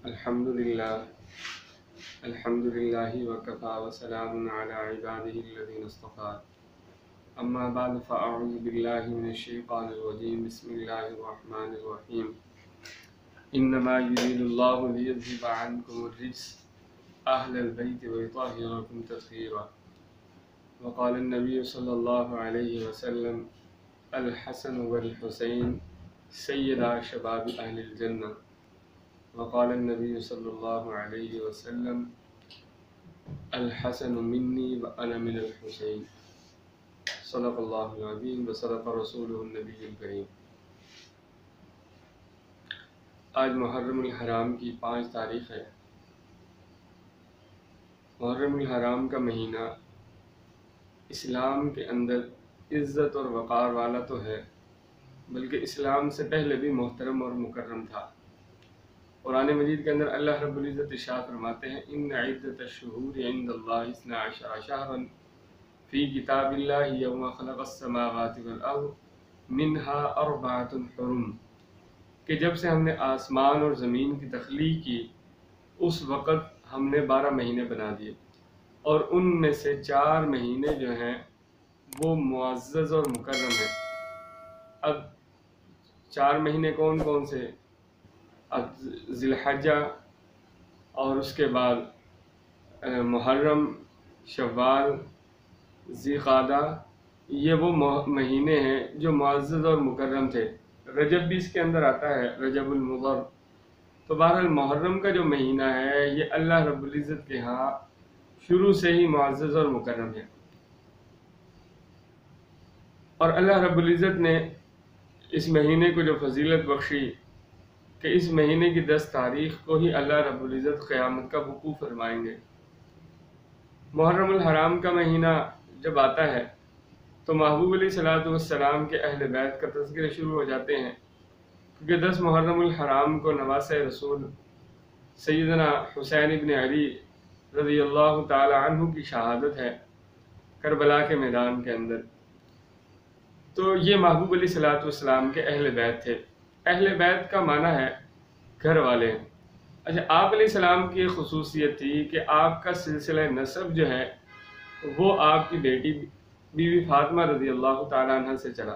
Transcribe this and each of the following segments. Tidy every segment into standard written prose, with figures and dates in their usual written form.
الحمد لله الحمد لله وكفى وسلام على عباده الذين اصطفى أما بعد فأعوذ بالله من الشيطان الرجيم بسم الله الرحمن الرحيم إنما يريد الله ليذهب عنكم الرجس أهل البيت ويطهركم تطهيرا وقال النبي صلى الله عليه وسلم الحسن والحسين سيدا شباب أهل الجنة وقال النبي صلى الله عليه وسلم الحسن مني وأنا من الحسين صدق اللہ العظیم وصدق رسولہ النبی الکریم۔ آج محرم الحرام کی 5 تاریخ ہے۔ محرم الحرام کا مہینہ اسلام کے اندر عزت اور وقار والا تو ہے، بلکہ اسلام سے پہلے بھی محترم اور مکرم تھا۔ قرآن مجید کے اندر اللہ رب العزت ارشاد فرماتے ہیں ان عدت الشہور عند اللہ 12 شہرا فی کتاب اللہ یوم خلق السماوات والارض منها 4 حرم، کہ جب سے ہم نے آسمان اور زمین کی تخلیق کی اس وقت ہم نے 12 مہینے بنا دیے، اور ان میں سے 4 مہینے جو ہیں وہ معزز اور مکرم ہیں۔ اب 4 مہینے کون کون سے؟ اب ذی الحجہ اور اس کے بعد محرم، شوال، ذی قعدہ، یہ وہ مہینے ہیں جو معزز اور مکرم تھے۔ رجب بھی اس کے اندر آتا ہے، رجب المضر۔ تو بہرحال محرم کا جو مہینہ ہے یہ اللہ رب العزت کے ہاں شروع سے ہی معزز اور مکرم ہے، اور اللہ رب العزت نے اس مہینے کو جو فضیلت بخشی کہ اس مہینے کی 10 تاریخ کو ہی اللہ رب العزت قیامت کا وقوع فرمائیں گے۔ محرم الحرام کا مہینہ جب آتا ہے تو محبوب علیہ الصلوۃ والسلام کے اہل بیت کا تذکرے شروع ہو جاتے ہیں، کیونکہ 10 محرم الحرام کو نواسۂ رسول سیدنا حسین ابن علی رضی اللہ تعالی عنہ کی شہادت ہے کربلا کے میدان کے اندر۔ تو یہ محبوب علیہ الصلوۃ والسلام کے اہل بیت تھے۔ اہل بیت کا معنی ہے گھر والے۔ اچھا، آپ علیہ السلام کی ایک خصوصیت تھی کہ آپ کا سلسلہ نسب جو ہے وہ آپ کی بیٹی بیوی فاطمہ رضی اللہ تعالیٰ عنہ سے چلا،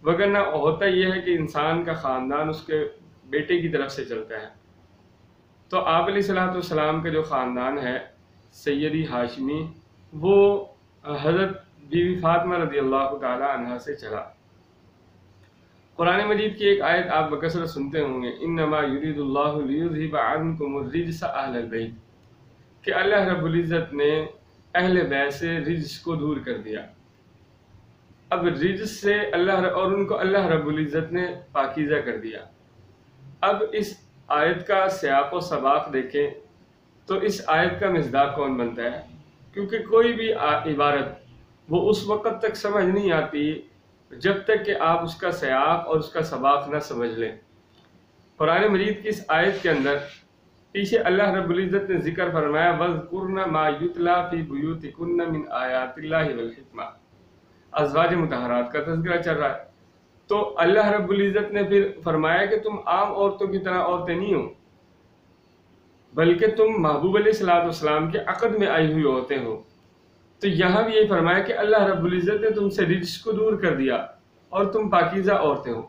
وگرنہ ہوتا یہ ہے کہ انسان کا خاندان اس کے بیٹے کی طرف سے چلتا ہے۔ تو آپ علیہ الصلوۃ والسلام کا جو خاندان ہے سیدی ہاشمی، وہ حضرت بیوی فاطمہ رضی اللہ تعالیٰ عنہ سے چلا۔ قرآن مجید کی ایک آیت آپ بکثرت سنتے ہوں گے، انما یرید اللہ لیذھب عنکم الرجس اہل البیت، کہ اللہ رب العزت نے اہل بیت سے رجس کو دور کر دیا۔ اب رجس سے اور ان کو اللہ رب العزت نے پاکیزہ کر دیا۔ اب اس آیت کا سیاق و سباق دیکھیں تو اس آیت کا مصداق کون بنتا ہے؟ کیونکہ کوئی بھی عبارت وہ اس وقت تک سمجھ نہیں آتی جب تک کہ آپ اس کا سیاق اور اس کا سباق نہ سمجھ لیں۔ قرآن مجید کی اس آیت کے اندر پیچھے اللہ رب العزت نے ذکر فرمایا وَاذْكُرْنَ مَا يُتْلَى فِي بُيُوتِكُنَّ مِنْ آيَاتِ اللَّهِ وَالْحِكْمَةِ، ازواج مطہرات کا تذکرہ چل رہا ہے۔ تو اللہ رب العزت نے پھر فرمایا کہ تم عام عورتوں کی طرح عورتیں نہیں ہو، بلکہ تم محبوب علیہ الصلوۃ والسلام کے عقد میں آئی ہوئی عورتیں ہو۔ تو یہاں بھی یہی فرمایا کہ اللہ رب العزت نے تم سے رجس کو دور کر دیا اور تم پاکیزہ عورتیں ہو۔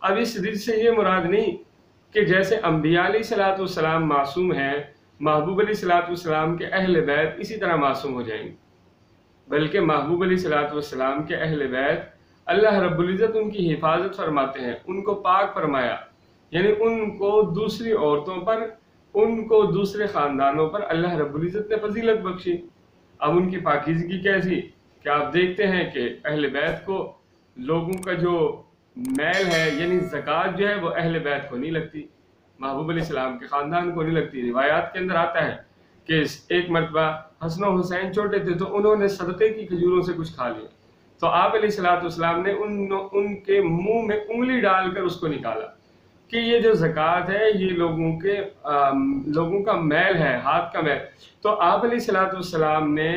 اب اس رجس سے یہ مراد نہیں کہ جیسے انبیاء علیہ الصلوۃ والسلام معصوم ہیں، محبوب علیہ الصلوۃ والسلام کے اہل بیت اسی طرح معصوم ہو جائیں گے، بلکہ محبوب علیہ الصلوۃ والسلام کے اہل بیت اللہ رب العزت ان کی حفاظت فرماتے ہیں، ان کو پاک فرمایا، یعنی ان کو دوسری عورتوں پر، ان کو دوسرے خاندانوں پر اللہ رب العزت نے فضیلت بخشی۔ اب ان کی پاکیزگی کیسی کہ آپ دیکھتے ہیں کہ اہل بیت کو لوگوں کا جو میل ہے، یعنی زکوٰۃ جو ہے وہ اہل بیت کو نہیں لگتی، محبوب علیہ السلام کے خاندان کو نہیں لگتی۔ روایات کے اندر آتا ہے کہ ایک مرتبہ حسن و حسین چھوٹے تھے تو انہوں نے صدقے کی کھجوروں سے کچھ کھا لیا، تو آپ علیہ الصلوۃ والسلام نے ان کے منہ میں انگلی ڈال کر اس کو نکالا کہ یہ جو زکوٰۃ ہے یہ لوگوں کا میل ہے، ہاتھ کا میل۔ تو آپ علیہ الصلوۃ والسلام نے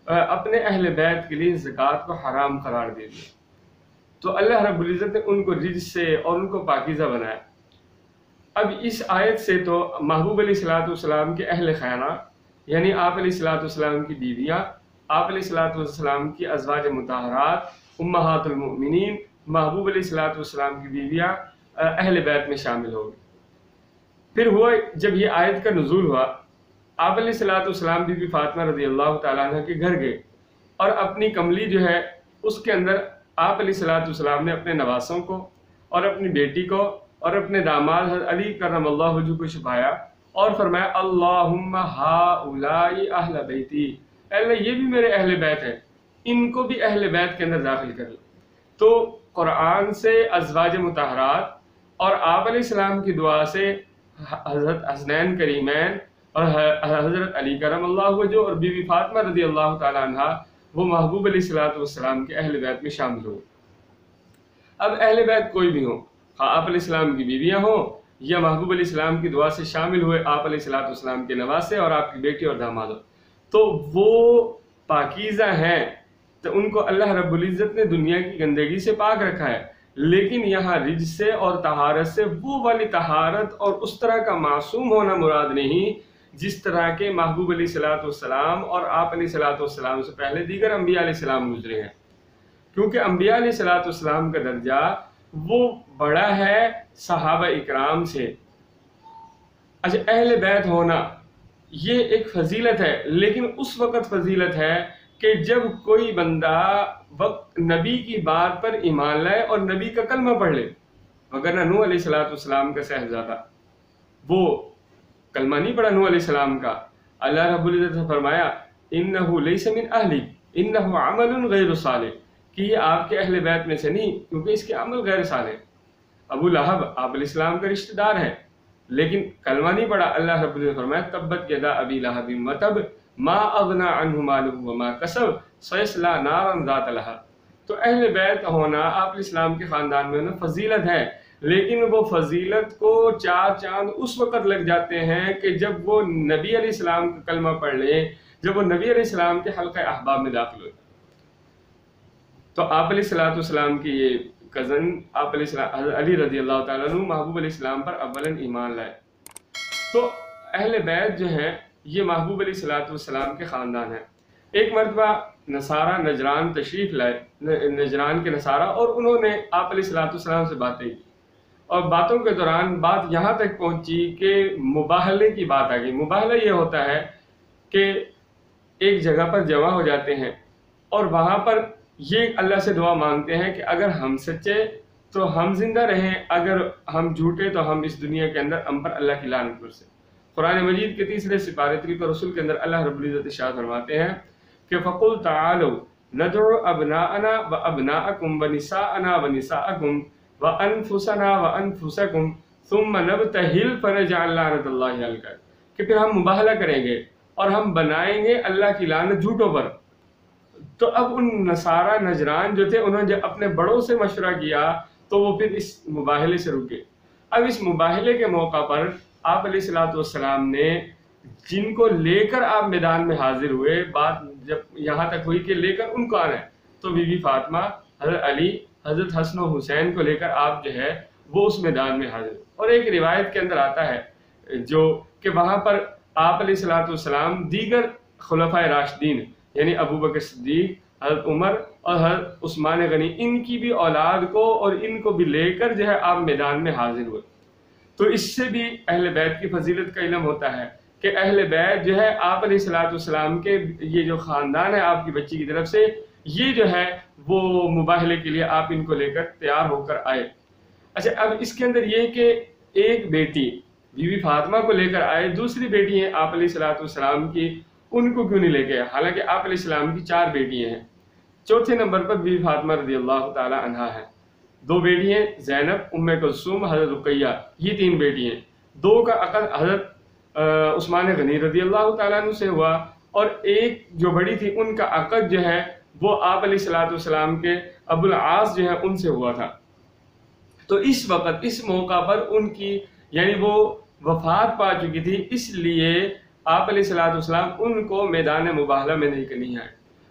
اپنے اہل بیت کے لیے زکوٰۃ کو حرام قرار دے دیا۔ تو اللہ رب العزت نے ان کو رجس سے اور ان کو پاکیزہ بنایا۔ اب اس آیت سے تو محبوب علیہ الصلوۃ والسلام کے اہل خانہ یعنی آپ علیہ الصلوۃ والسلام کی بیویاں، آپ علیہ الصلوۃ والسلام کی ازواج مطہرات امہات المؤمنین، محبوب علیہ الصلوۃ والسلام کی بیویاں اہل بیت میں شامل ہو گئی۔ پھر ہوا جب یہ آیت کا نزول ہوا، آپ علیہ الصلوۃ والسلام بی بی فاطمہ رضی اللہ تعالیٰ عنہ کے گھر گئے اور اپنی کملی جو ہے اس کے اندر آپ علیہ الصلوۃ والسلام نے اپنے نواسوں کو اور اپنی بیٹی کو اور اپنے داماد حضرت علی کرم اللہ وجہہ کو چھپایا اور فرمایا اللہم ہؤلاء اہل بیتی، اے اللہ یہ بھی میرے اہل بیت ہیں، ان کو بھی اہل بیت کے اندر داخل کر لو۔ تو قرآن سے ازواج مطہرات اور آپ علیہ السلام کی دعا سے حضرت حسنین کریمین اور حضرت علی کرم اللہ وجہہ اور بی بی فاطمہ رضی اللہ تعالیٰ عنہ وہ محبوب علیہ الصلوۃ والسلام کے اہل بیت میں شامل ہو۔ اب اہل بیت کوئی بھی ہو، آپ علیہ السلام کی بیویاں ہوں یا محبوب علیہ السلام کی دعا سے شامل ہوئے آپ علیہ الصلوۃ والسلام کے نواسے اور آپ کی بیٹی اور داماد ہو، تو وہ پاکیزہ ہیں، تو ان کو اللہ رب العزت نے دنیا کی گندگی سے پاک رکھا ہے، لیکن یہاں رجس سے اور طہارت سے وہ والی طہارت اور اس طرح کا معصوم ہونا مراد نہیں جس طرح کے محبوب علیہ الصلوۃ والسلام اور آپ علیہ الصلوۃ والسلام سے پہلے دیگر انبیاء علیہ السلام گزرے ہیں، کیونکہ انبیاء علیہ الصلوۃ والسلام کا درجہ وہ بڑا ہے صحابہ اکرام سے۔ اچھا، اہل بیت ہونا یہ ایک فضیلت ہے، لیکن اس وقت فضیلت ہے کہ جب کوئی بندہ وقت نبی کی بات پر ایمان لائے اور نبی کا کلمہ پڑھ لے، وگرنہ نوح علیہ الصلوۃ والسلام کا صاحبزادہ وہ کلمہ نہیں پڑھا نوح علیہ السلام کا، اللہ رب العزت نے فرمایا انہ لیس من اہلک انہ عمل غیر صالح، کہ یہ آپ کے اہل بیت میں سے نہیں کیونکہ اس کے عمل غیر صالح۔ ابو لہب آپ علیہ السلام کا رشتہ دار ہے لیکن کلمہ نہیں پڑھا، اللہ رب العزت نے فرمایا تبت یدا ابی لہب وتب ما اغنى عنہ مالہ وما کسب سیصلی نارا ذات لہب۔ تو اہل بیت ہونا آپ علیہ السلام کے خاندان میں ہونا فضیلت ہے، لیکن وہ فضیلت کو چار چاند اس وقت لگ جاتے ہیں کہ جب وہ نبی علیہ السلام کا کلمہ پڑھ لیں، جب وہ نبی علیہ السلام کے حلقہ احباب میں داخل ہوئے۔ تو آپ علیہ الصلوۃ والسلام کی یہ کزن آپ علیہ السلام حضرت علی رضی اللہ تعالیٰ عنہ محبوب علیہ السلام پر اولاً ایمان لائے۔ تو اہل بیت جو ہیں یہ محبوب علیہ الصلوۃ والسلام کے خاندان ہیں۔ ایک مرتبہ نصارہ نجران تشریف لائے، نجران کے نصارہ، اور انہوں نے آپ علیہ الصلوۃ والسلام سے باتیں کی، اور باتوں کے دوران بات یہاں تک پہنچی کہ مباہلے کی بات آ گئی۔ مباہلہ یہ ہوتا ہے کہ ایک جگہ پر جمع ہو جاتے ہیں اور وہاں پر یہ اللہ سے دعا مانگتے ہیں کہ اگر ہم سچے تو ہم زندہ رہیں، اگر ہم جھوٹے تو ہم اس دنیا کے اندر ہم پر اللہ کی لعنت برسے۔ قرآن مجید کے تیسرے سپارے 33 کے اندر اللہ رب العزت ارشاد فرماتے ہیں کہ فَقُلْ تَعَالَوْا نَدْعُ أَبْنَاءَنَا وَأَبْنَاءَكُمْ وَنِسَاءَنَا وَنِسَاءَكُمْ وَأَنفُسَنَا وَأَنفُسَكُمْ ثُمَّ نَبْتَهِلْ فَنَجْعَلْ لَعْنَتَ اللَّهِ عَلَى الْكَاذِبِينَ، کہ پھر ہم مباہلہ کریں گے اور ہم بنائیں گے اللہ کی لعنت جھوٹوں پر۔ تو اب ان نصارہ نجران جو تھے انہوں نے جب اپنے بڑوں سے مشورہ کیا تو وہ پھر اس مباہلے سے رکے۔ اب اس مباہلے کے موقع پر آپ علیہ الصلوۃ والسلام نے جن کو لے کر آپ میدان میں حاضر ہوئے، بات جب یہاں تک ہوئی کہ لے کر ان کو آنا ہے، تو بی بی فاطمہ، حضرت علی، حضرت حسن و حسین کو لے کر آپ جو ہے وہ اس میدان میں حاضر ہوئے۔ اور ایک روایت کے اندر آتا ہے جو کہ وہاں پر آپ علیہ الصلوۃ والسلام دیگر خلفائے راشدین یعنی ابو بکر صدیق، حضرت عمر اور حضرت عثمان غنی، ان کی بھی اولاد کو اور ان کو بھی لے کر جو ہے آپ میدان میں حاضر ہوئے۔ تو اس سے بھی اہل بیت کی فضیلت کا علم ہوتا ہے کہ اہل بیت جو ہے آپ علیہ الصلوۃ والسلام کے یہ جو خاندان ہے آپ کی بچی کی طرف سے، یہ جو ہے وہ مباہلے کے لیے آپ ان کو لے کر تیار ہو کر آئے۔ اچھا، اب اس کے اندر یہ کہ ایک بیٹی بی بی فاطمہ کو لے کر آئے، دوسری بیٹی ہیں آپ علیہ الصلوۃ والسلام کی، ان کو کیوں نہیں لے کے؟ حالانکہ آپ علیہ السلام کی 4 بیٹیاں ہیں۔ چوتھے نمبر پر بی بی فاطمہ رضی اللہ تعالی عنہا ہے۔ 2 بیٹی ہیں زینب، ام کلثوم، حضرت رقیہ، یہ 3 بیٹی ہیں۔ 2 کا عقد حضرت عثمان غنی رضی اللہ تعالیٰ عنہ سے ہوا، اور ایک جو بڑی تھی ان کا عقد جو ہے وہ آپ علیہ الصلوۃ والسلام کے ابو العاص جو ہے ان سے ہوا تھا۔ تو اس وقت اس موقع پر ان کی یعنی وہ وفات پا چکی تھی، اس لیے آپ علیہ الصلوۃ والسلام ان کو میدان مباہلہ میں نہیں آئے۔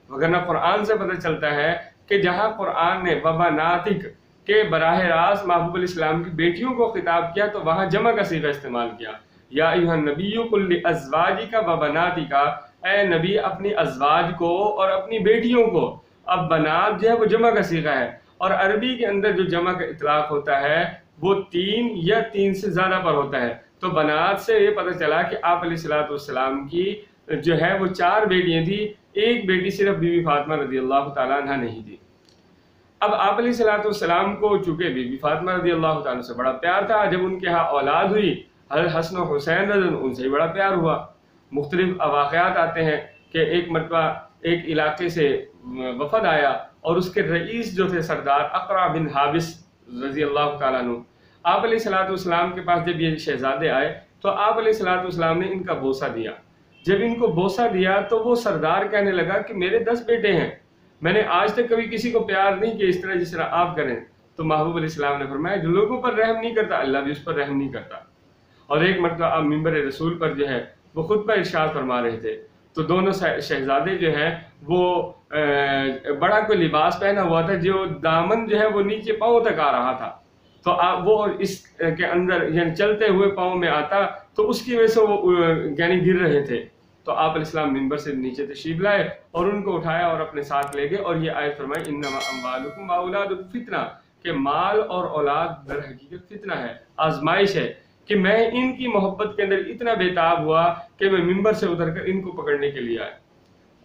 وگرنہ قرآن سے پتہ چلتا ہے کہ جہاں قرآن نے وبناتک کہ براہ راست محبوب علیہ السلام کی بیٹیوں کو خطاب کیا تو وہاں جمع کا صیغہ استعمال کیا، یا ایھا النبی قل لازواجک و بناتک، اے نبی اپنی ازواج کو اور اپنی بیٹیوں کو. اب بنات جو ہے وہ جمع کا صیغہ ہے، اور عربی کے اندر جو جمع کا اطلاق ہوتا ہے وہ 3 یا 3 سے زیادہ پر ہوتا ہے. تو بنات سے یہ پتہ چلا کہ آپ علیہ السلام کی جو ہے وہ 4 بیٹیاں تھیں، ایک بیٹی صرف بی بی فاطمہ رضی اللہ تعالیٰ عنہ نہیں تھی. اب آپ علیہ السلام کو چونکہ بی بی فاطمہ رضی اللہ تعالیٰ سے بڑا پیار تھا، جب ان کے ہاں اولاد ہوئی حضرت حسن و حسین رضی اللہ ان سے بڑا پیار ہوا. مختلف واقعات آتے ہیں کہ ایک مرتبہ ایک علاقے سے وفد آیا اور اس کے رئیس جو تھے سردار اقرع بن حابس رضی اللہ تعالیٰ عنہ، آپ علیہ السلام کے پاس جب یہ شہزادے آئے تو آپ علیہ السلام نے ان کا بوسہ دیا. جب ان کو بوسہ دیا تو وہ سردار کہنے لگا کہ میرے 10 بیٹے ہیں، میں نے آج تک کبھی کسی کو پیار نہیں کیا اس طرح جس طرح آپ کریں. تو محبوب علیہ السلام نے فرمایا جو لوگوں پر رحم نہیں کرتا اللہ بھی اس پر رحم نہیں کرتا. اور ایک مرتبہ آپ ممبر رسول پر جو ہے وہ خطبہ ارشاد فرما رہے تھے تو دونوں شہزادے جو ہیں وہ بڑا کوئی لباس پہنا ہوا تھا جو دامن جو ہے وہ نیچے پاؤں تک آ رہا تھا، تو وہ اس کے اندر یعنی چلتے ہوئے پاؤں میں آتا تو اس کی وجہ سے وہ یعنی گر رہے تھے. تو آپ علیہ السلام ممبر سے نیچے تشریف لائے اور ان کو اٹھایا اور اپنے ساتھ لے گئے، اور یہ آیت فرمائی انما اموالکم واولادکم فتنہ، کہ مال اور اولاد در حقیقت فتنہ ہے، آزمائش ہے. کہ میں ان کی محبت کے اندر اتنا بےتاب ہوا کہ میں ممبر سے اتر کر ان کو پکڑنے کے لیے آیا.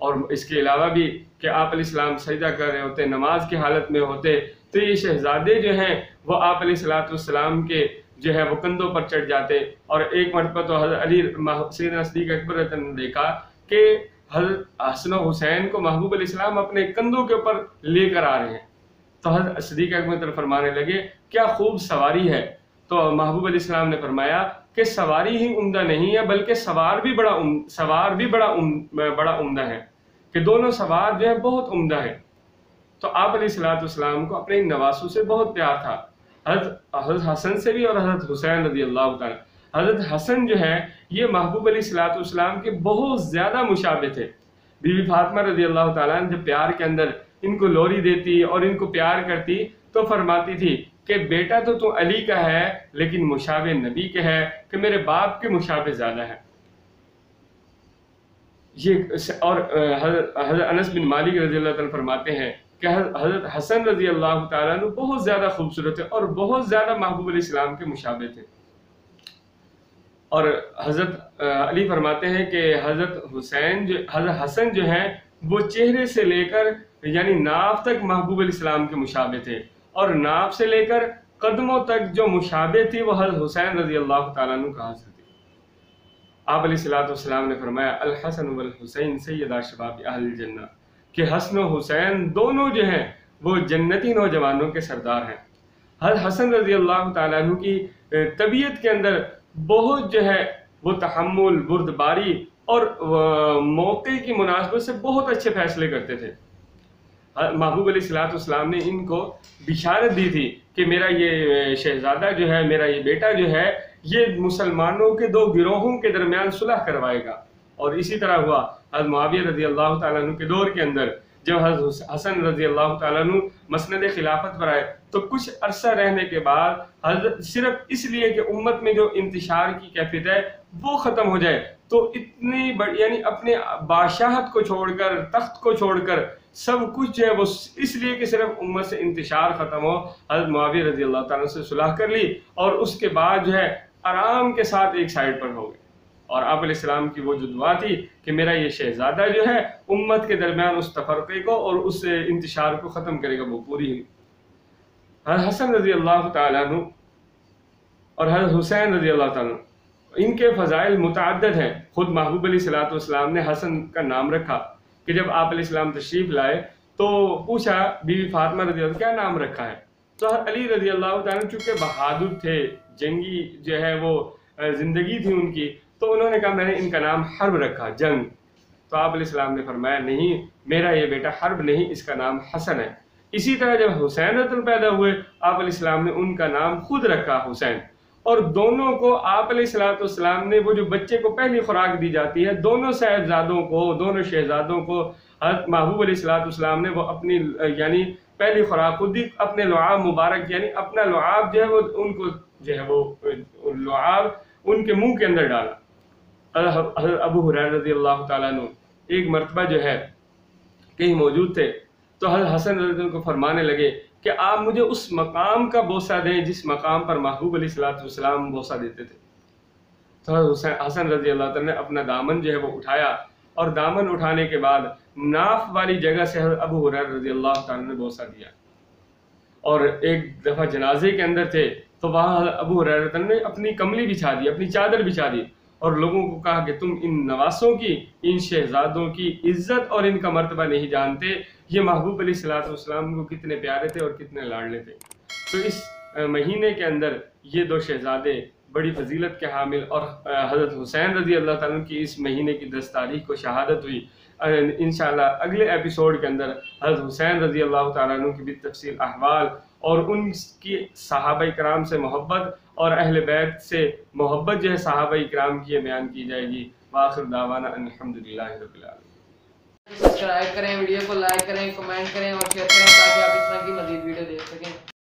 اور اس کے علاوہ بھی کہ آپ علیہ السلام سجدہ کر رہے ہوتے، نماز کی حالت میں ہوتے، تو یہ شہزادے جو ہیں وہ آپ علیہ السلام کے جو ہے وہ کندھوں پر چڑھ جاتے. اور ایک مرتبہ تو حضرت علی سیدنا صدیق اکبر نے دیکھا کہ حضرت حسن و حسین کو محبوب علیہ السلام اپنے کندھوں کے اوپر لے کر آ رہے ہیں. تو حضرت صدیق اکبر فرمانے لگے کیا خوب سواری ہے. تو محبوب علیہ السلام نے فرمایا کہ سواری ہی عمدہ نہیں ہے بلکہ سوار بھی بڑا عمدہ ہے، کہ دونوں سوار جو ہے بہت عمدہ ہے. تو آپ علیہ السلام کو اپنے نواسوں سے بہت پیار تھا، حضرت حسن سے بھی اور حضرت حسین رضی اللہ تعالیٰ. حضرت حسن جو ہے یہ محبوب علیہ السلام کے بہت زیادہ مشابہ تھے. بی بی فاطمہ رضی اللہ تعالیٰ جب پیار کے اندر ان کو لوری دیتی اور ان کو پیار کرتی تو فرماتی تھی کہ بیٹا تو علی کا ہے لیکن مشابہ نبی کے ہے، کہ میرے باپ کے مشابہ زیادہ ہے. یہ اور حضرت انس بن مالک رضی اللہ تعالیٰ فرماتے ہیں کہ حضرت حسن رضی اللہ تعالیٰ عنہ بہت زیادہ خوبصورت ہے اور بہت زیادہ محبوب علیہ السلام کے مشابہ تھے. اور حضرت علی فرماتے ہیں کہ حضرت حسن جو ہیں وہ چہرے سے لے کر یعنی ناف تک محبوب علیہ السلام کے مشابہ تھے، اور ناف سے لے کر قدموں تک جو مشابہ تھی وہ حضرت حسین رضی اللہ تعالیٰ عنہ کا حاصل تھی. آپ علیہ السلام نے فرمایا الحسن والحسین سیدا شباب اہل الجنہ، کہ حسن و حسین دونوں جو ہیں وہ جنتی نوجوانوں کے سردار ہیں. حضرت حسن رضی اللہ تعالیٰ عنہ کی طبیعت کے اندر بہت جو ہے وہ تحمل، بردباری اور موقع کی مناسبت سے بہت اچھے فیصلے کرتے تھے. محبوب علیہ السلام نے ان کو بشارت دی تھی کہ میرا یہ شہزادہ جو ہے، میرا یہ بیٹا جو ہے یہ مسلمانوں کے 2 گروہوں کے درمیان صلح کروائے گا. اور اسی طرح ہوا. حضرت معاویہ رضی اللہ تعالیٰ عنہ کے دور کے اندر جب حضرت حسن رضی اللہ تعالیٰ عنہ مسند خلافت پر آئے تو کچھ عرصہ رہنے کے بعد حضرت صرف اس لیے کہ امت میں جو انتشار کی کیفیت ہے وہ ختم ہو جائے تو اتنی بڑی یعنی اپنے بادشاہت کو چھوڑ کر، تخت کو چھوڑ کر سب کچھ جو ہے وہ اس لیے کہ صرف امت سے انتشار ختم ہو، حضرت معاویہ رضی اللہ تعالیٰ سے صلح کر لی اور اس کے بعد جو ہے آرام کے ساتھ ایک سائڈ پر ہو گئے. اور آپ علیہ السلام کی وہ جو دعا تھی کہ میرا یہ شہزادہ جو ہے امت کے درمیان اس تفرقے کو اور اس انتشار کو ختم کرے گا، وہ پوری ہوئی. حضرت حسن رضی اللہ تعالیٰ عنہ اور حضرت حسین رضی اللہ تعالیٰ عنہ ان کے فضائل متعدد ہیں. خود محبوب علیہ السلام نے حسن کا نام رکھا کہ جب آپ علیہ السلام تشریف لائے تو پوچھا بی بی فاطمہ رضی اللہ کیا نام رکھا ہے. تو علی رضی اللہ تعالیٰ چونکہ بہادر تھے، جنگی جو ہے وہ زندگی تھی ان کی، تو انہوں نے کہا میں نے ان کا نام حرب رکھا، جنگ. تو آپ علیہ السلام نے فرمایا نہیں، میرا یہ بیٹا حرب نہیں، اس کا نام حسن ہے. اسی طرح جب حسین پیدا ہوئے آپ علیہ السلام نے ان کا نام خود رکھا حسین. اور دونوں کو آپ علیہ السلام نے وہ جو بچے کو پہلی خوراک دی جاتی ہے دونوں صاحبزادوں کو دونوں شہزادوں کو حضرت محبوب علیہ السلام نے وہ اپنی یعنی پہلی خوراک خود ہی اپنے لعاب مبارک یعنی اپنا لعاب جو ہے وہ ان کو جو ہے وہ لعاب ان کے منہ کے اندر ڈالا۔ حضرت ابو ہریرہ رضی اللہ تعالیٰ عنہ ایک مرتبہ جو ہے کہیں موجود تھے تو حضرت حسن رضی اللہ عنہ کو فرمانے لگے کہ آپ مجھے اس مقام کا بوسہ دیں جس مقام پر محبوب علیہ السلام بوسہ دیتے تھے۔ تو حضرت حسن رضی اللہ تعالیٰ نے اپنا دامن جو ہے وہ اٹھایا اور دامن اٹھانے کے بعد ناف والی جگہ سے حضرت ابو ہریرہ رضی اللہ تعالیٰ نے بوسہ دیا۔ اور ایک دفعہ جنازے کے اندر تھے تو وہاں حضرت ابو ہریرہ نے اپنی کملی بچھا دی، اپنی چادر بچھا دی اور لوگوں کو کہا کہ تم ان نواسوں کی، ان شہزادوں کی عزت اور ان کا مرتبہ نہیں جانتے، یہ محبوب علیہ السلام کو کتنے پیارے تھے اور کتنے لاڈلے تھے۔ تو اس مہینے کے اندر یہ دو شہزادے بڑی فضیلت کے حامل، اور حضرت حسین رضی اللہ تعالیٰ کی اس مہینے کی 10 تاریخ کو شہادت ہوئی۔ انشاءاللہ اگلے ایپیسوڈ کے اندر حضرت حسین رضی اللہ تعالیٰ عنہ کی بھی تفصیل احوال اور ان کی صحابہ کرام سے محبت اور اہل بیت سے محبت جو ہے صحابہ کرام کی بیان کی جائے گی۔ وآخر دعوانا ان الحمدللہ رب العالمین۔ سبسکرائب کریں، ویڈیو کو لائک کریں، کمنٹ کریں اور شیئر کریں تاکہ آپ اس طرح کی مزید ویڈیو دیکھ سکیں۔